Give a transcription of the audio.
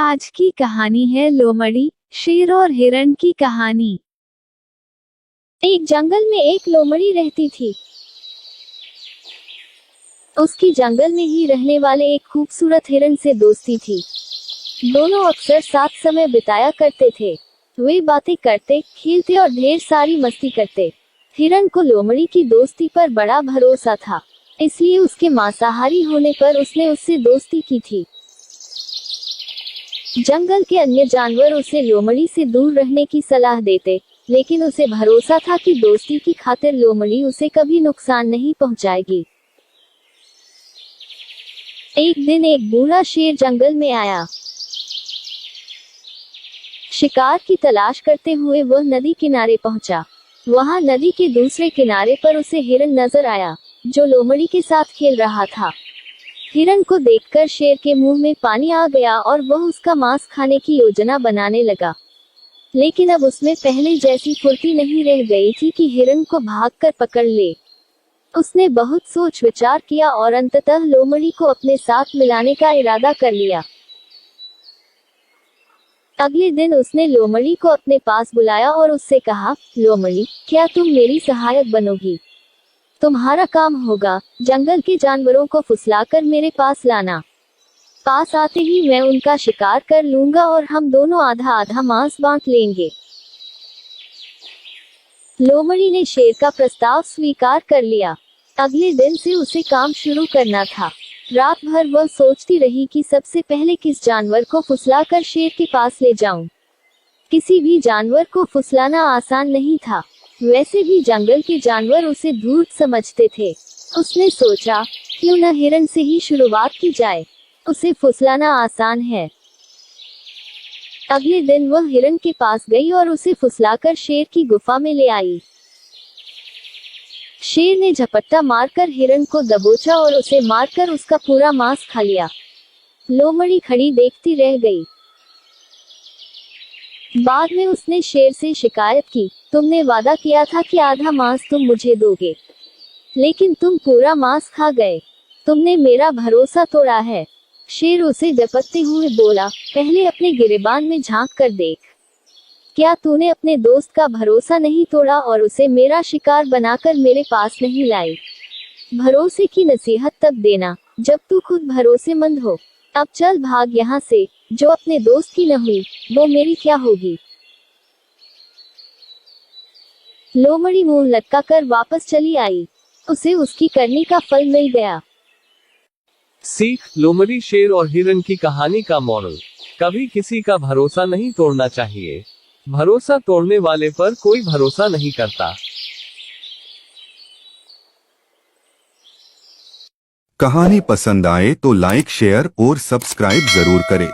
आज की कहानी है लोमड़ी, शेर और हिरण की कहानी। एक जंगल में एक लोमड़ी रहती थी। उसकी जंगल में ही रहने वाले एक खूबसूरत हिरण से दोस्ती थी। दोनों अक्सर साथ समय बिताया करते थे। वे बातें करते, खेलते और ढेर सारी मस्ती करते। हिरण को लोमड़ी की दोस्ती पर बड़ा भरोसा था, इसलिए उसके मांसाहारी होने पर उसने उससे दोस्ती की थी। जंगल के अन्य जानवर उसे लोमड़ी से दूर रहने की सलाह देते, लेकिन उसे भरोसा था कि दोस्ती की खातिर लोमड़ी उसे कभी नुकसान नहीं पहुंचाएगी। एक दिन एक बूढ़ा शेर जंगल में आया। शिकार की तलाश करते हुए वह नदी किनारे पहुंचा। वहां नदी के दूसरे किनारे पर उसे हिरण नजर आया, जो लोमड़ी के साथ खेल रहा था। हिरण को देखकर शेर के मुंह में पानी आ गया और वह उसका मांस खाने की योजना बनाने लगा। लेकिन अब उसमें पहले जैसी फुर्ती नहीं रह गई थी कि हिरण को भागकर पकड़ ले। उसने बहुत सोच विचार किया और अंततः लोमड़ी को अपने साथ मिलाने का इरादा कर लिया। अगले दिन उसने लोमड़ी को अपने पास बुलाया और उससे कहा, लोमड़ी, क्या तुम मेरी सहायक बनोगी? तुम्हारा काम होगा जंगल के जानवरों को फुसलाकर मेरे पास लाना। पास आते ही मैं उनका शिकार कर लूंगा और हम दोनों आधा आधा मांस बांट लेंगे। लोमड़ी ने शेर का प्रस्ताव स्वीकार कर लिया। अगले दिन से उसे काम शुरू करना था। रात भर वह सोचती रही कि सबसे पहले किस जानवर को फुसलाकर शेर के पास ले जाऊं। किसी भी जानवर को फुसलाना आसान नहीं था, वैसे भी जंगल के जानवर उसे धूर्त समझते थे। उसने सोचा, क्यों न हिरण से ही शुरुआत की जाए, उसे फुसलाना आसान है। अगले दिन वह हिरण के पास गई और उसे फुसलाकर शेर की गुफा में ले आई। शेर ने झपट्टा मारकर हिरण को दबोचा और उसे मारकर उसका पूरा मांस खा लिया। लोमड़ी खड़ी देखती रह गई। बाद में उसने शेर से शिकायत की, तुमने वादा किया था कि आधा मांस तुम मुझे दोगे, लेकिन तुम पूरा मांस खा गए। तुमने मेरा भरोसा तोड़ा है। शेर उसे झपटते हुए बोला, पहले अपने गिरेबान में झांक कर देख। क्या तूने अपने दोस्त का भरोसा नहीं तोड़ा और उसे मेरा शिकार बनाकर मेरे पास नहीं लाई? भरोसे की नसीहत तब देना जब तू खुद भरोसेमंद हो। अब चल भाग यहाँ से, जो अपने दोस्त की न हुई वो मेरी क्या होगी? लोमड़ी मुंह लटकाकर वापस चली आई। उसे उसकी करनी का फल मिल गया। सीख, लोमड़ी, शेर और हिरण की कहानी का मॉरल, कभी किसी का भरोसा नहीं तोड़ना चाहिए। भरोसा तोड़ने वाले पर कोई भरोसा नहीं करता। कहानी पसंद आए तो लाइक, शेयर और सब्सक्राइब जरूर करें।